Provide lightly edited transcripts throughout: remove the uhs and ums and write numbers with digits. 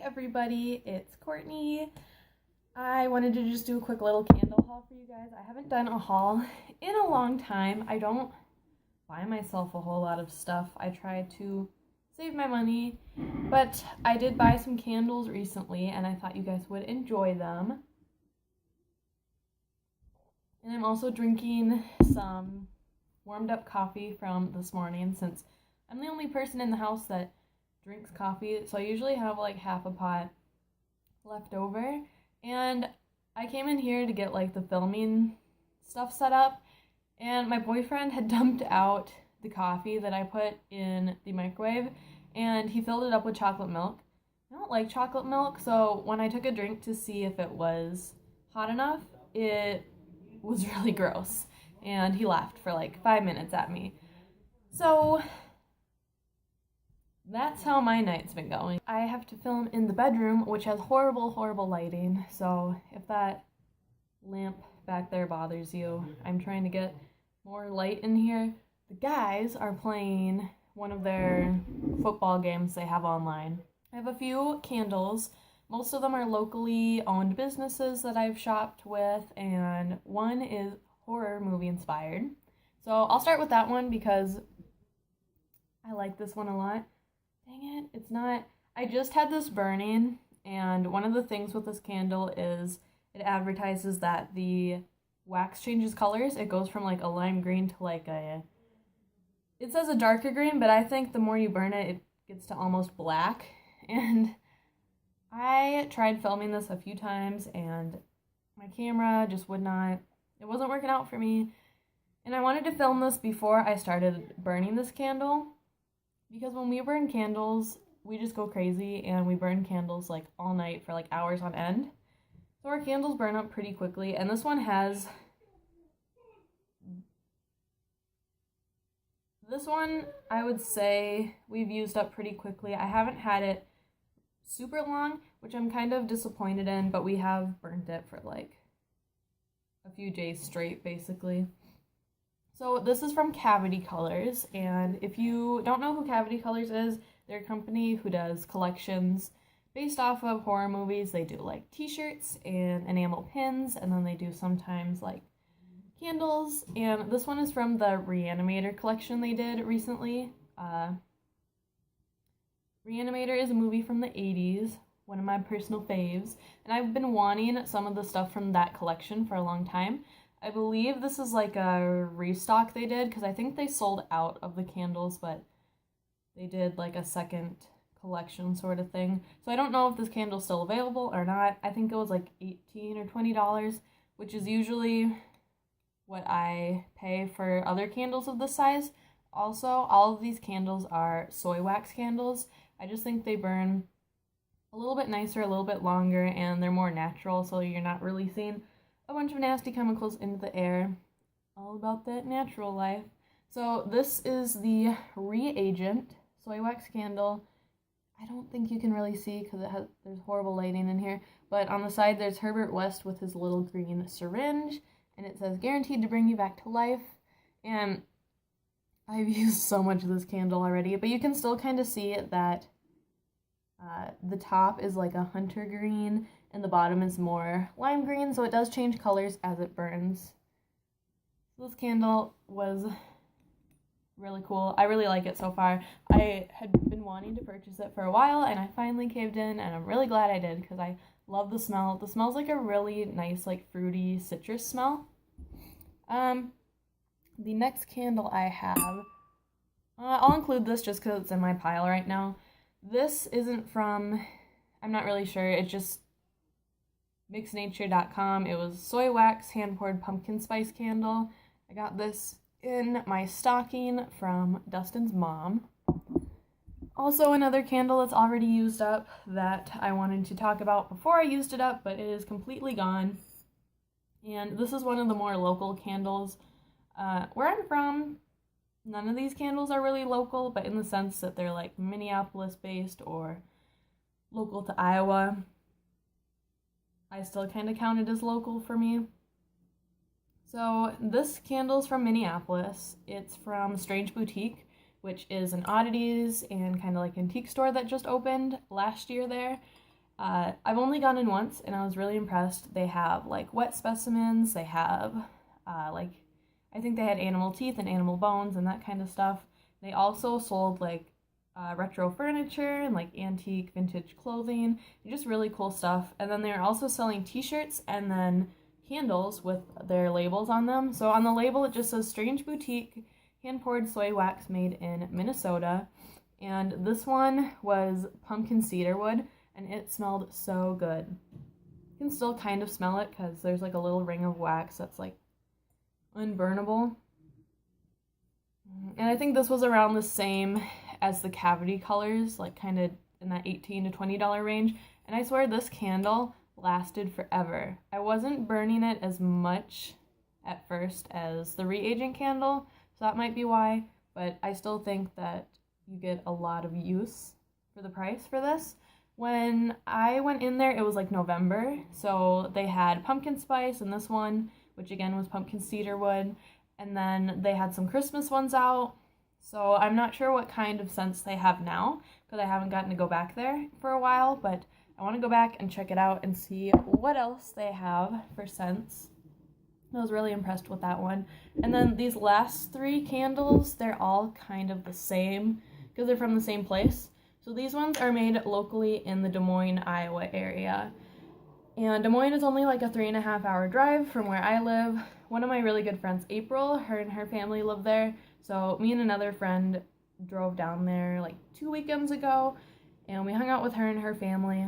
everybody, it's Courtney. I wanted to just do a quick little candle haul for you guys. I haven't done a haul in a long time. I don't buy myself a whole lot of stuff. I try to save my money, but I did buy some candles recently and I thought you guys would enjoy them. And I'm also drinking some warmed up coffee from this morning since I'm the only person in the house that drinks coffee, so I usually have like half a pot left over. And I came in here to get like the filming stuff set up, and my boyfriend had dumped out the coffee that I put in the microwave, and he filled it up with chocolate milk. I don't like chocolate milk, so when I took a drink to see if it was hot enough, it was really gross, and he laughed for like 5 minutes at me. So that's how my night's been going. I have to film in the bedroom, which has horrible lighting, so if that lamp back there bothers you, I'm trying to get more light in here. The guys are playing one of their football games they have online. I have a few candles. Most of them are locally owned businesses that I've shopped with, and one is horror movie inspired. So I'll start with that one because I like this one a lot. Dang it, it's not. I just had this burning, and one of the things with this candle is it advertises that the wax changes colors. It goes from like a lime green to like it says a darker green, but I think the more you burn it, it gets to almost black. And I tried filming this a few times, and my camera just it wasn't working out for me. And I wanted to film this before I started burning this candle, because when we burn candles, we just go crazy, and we burn candles like all night for like hours on end. So our candles burn up pretty quickly, and this one I would say we've used up pretty quickly. I haven't had it super long, which I'm kind of disappointed in, but we have burnt it for like a few days straight, basically. So this is from Cavity Colors, and if you don't know who Cavity Colors is, they're a company who does collections based off of horror movies. They do like t-shirts and enamel pins, and then they do sometimes like candles, and this one is from the Reanimator collection they did recently. Reanimator is a movie from the 80s, one of my personal faves, and I've been wanting some of the stuff from that collection for a long time. I believe this is like a restock they did, because I think they sold out of the candles, but they did like a second collection sort of thing. So I don't know if this candle's still available or not. I think it was like $18 or $20, which is usually what I pay for other candles of this size. Also, all of these candles are soy wax candles. I just think they burn a little bit nicer, a little bit longer, and they're more natural, so you're not releasing a bunch of nasty chemicals into the air. All about that natural life. So this is the Reagent soy wax candle. I don't think you can really see because there's horrible lighting in here, but on the side there's Herbert West with his little green syringe, and it says guaranteed to bring you back to life. And I've used so much of this candle already, but you can still kind of see that the top is like a hunter green and the bottom is more lime green, so it does change colors as it burns. So this candle was really cool. I really like it so far. I had been wanting to purchase it for a while, and I finally caved in, and I'm really glad I did because I love the smell. The smells like a really nice, like fruity citrus smell. The next candle I have, I'll include this just because it's in my pile right now. This isn't from, I'm not really sure, it's just mixnature.com. It was soy wax hand-poured pumpkin spice candle. I got this in my stocking from Dustin's mom. Also, another candle that's already used up that I wanted to talk about before I used it up, but it is completely gone. And this is one of the more local candles. Where I'm from, none of these candles are really local, but in the sense that they're like Minneapolis based or local to Iowa, I still kind of count it as local for me. So this candle's from Minneapolis. It's from Strange Boutique, which is an oddities and kind of like antique store that just opened last year there. I've only gone in once and I was really impressed. They have like wet specimens, they have like I think they had animal teeth and animal bones and that kind of stuff. They also sold like retro furniture and like antique vintage clothing, and just really cool stuff. And then they're also selling t-shirts and then candles with their labels on them. So on the label it just says Strange Boutique, hand poured soy wax made in Minnesota. And this one was pumpkin cedar wood and it smelled so good. You can still kind of smell it because there's like a little ring of wax that's like unburnable. And I think this was around the same as the cavity colors, like kind of in that $18 to $20 range. And I swear this candle lasted forever. I wasn't burning it as much at first as the reagent candle, so that might be why, but I still think that you get a lot of use for the price for this. When I went in there, it was like November, so they had pumpkin spice in this one, which again was pumpkin cedar wood, and then they had some Christmas ones out. So I'm not sure what kind of scents they have now, because I haven't gotten to go back there for a while, but I want to go back and check it out and see what else they have for scents. I was really impressed with that one. And then these last three candles, they're all kind of the same, because they're from the same place. So these ones are made locally in the Des Moines, Iowa area. And Des Moines is only like a 3.5-hour drive from where I live. One of my really good friends, April, her and her family live there. So me and another friend drove down there like 2 weekends ago, and we hung out with her and her family.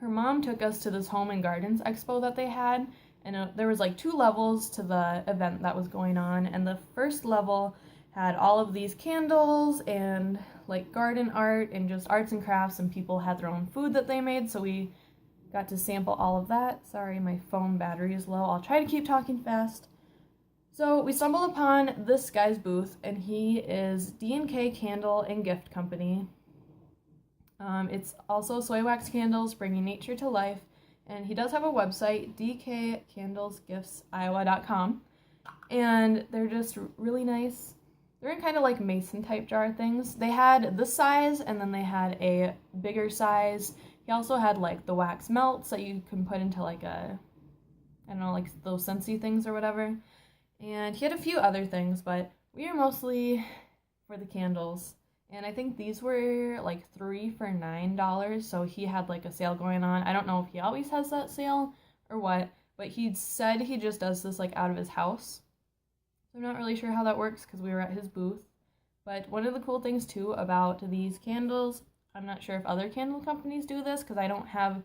Her mom took us to this home and gardens expo that they had, and there was like 2 levels to the event that was going on, and the first level had all of these candles and like garden art and just arts and crafts, and people had their own food that they made, so we got to sample all of that. Sorry, my phone battery is low. I'll try to keep talking fast. So we stumbled upon this guy's booth, and he is D&K Candle and Gift Company. It's also soy wax candles, bringing nature to life, and he does have a website, dkcandlesgiftsiowa.com, and they're just really nice. They're in kind of like mason type jar things. They had this size, and then they had a bigger size. He also had like the wax melts that you can put into like I don't know, like those Scentsy things or whatever. And he had a few other things, but we are mostly for the candles. And I think these were like 3 for $9, so he had like a sale going on. I don't know if he always has that sale or what, but he said he just does this like out of his house. So I'm not really sure how that works because we were at his booth. But one of the cool things too about these candles, I'm not sure if other candle companies do this because I don't have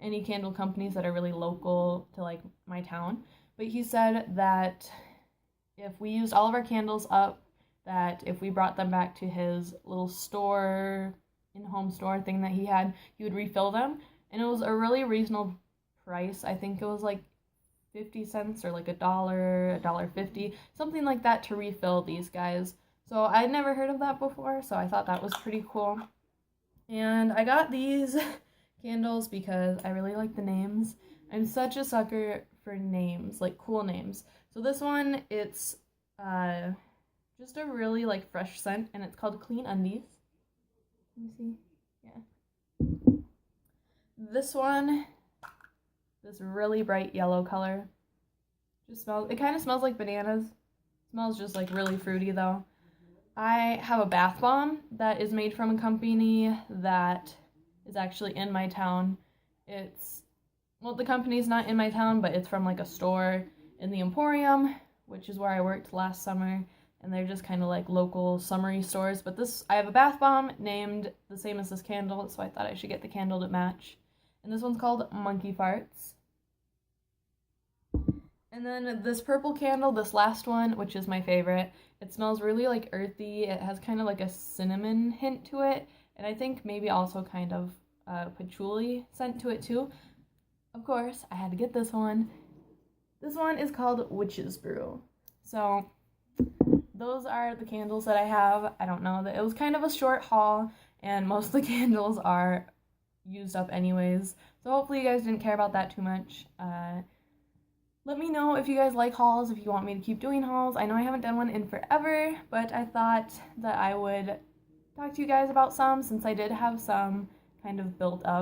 any candle companies that are really local to like my town. But he said that if we used all of our candles up, that if we brought them back to his little store, in-home store thing that he had, he would refill them. And it was a really reasonable price. I think it was like 50 cents or like $1.50, something like that to refill these guys. So I'd never heard of that before, so I thought that was pretty cool. And I got these candles because I really like the names. I'm such a sucker for names, like cool names. So this one, it's just a really like fresh scent, and it's called Clean Undies. Let me see. Yeah. This one, this really bright yellow color, just smells, it kind of smells like bananas. Smells just like really fruity though. I have a bath bomb that is made from a company that is actually in my town. Well, the company's not in my town, but it's from like a store in the Emporium, which is where I worked last summer, and they're just kind of like local summery stores. But I have a bath bomb named the same as this candle, so I thought I should get the candle to match. And this one's called Monkey Farts. And then this purple candle, this last one, which is my favorite, it smells really like earthy. It has kind of like a cinnamon hint to it, and I think maybe also kind of patchouli scent to it too. Of course, I had to get this one. This one is called Witch's Brew. So those are the candles that I have. I don't know, it was kind of a short haul, and most of the candles are used up anyways. So hopefully you guys didn't care about that too much. Let me know if you guys like hauls, if you want me to keep doing hauls. I know I haven't done one in forever, but I thought that I would talk to you guys about some since I did have some kind of built up.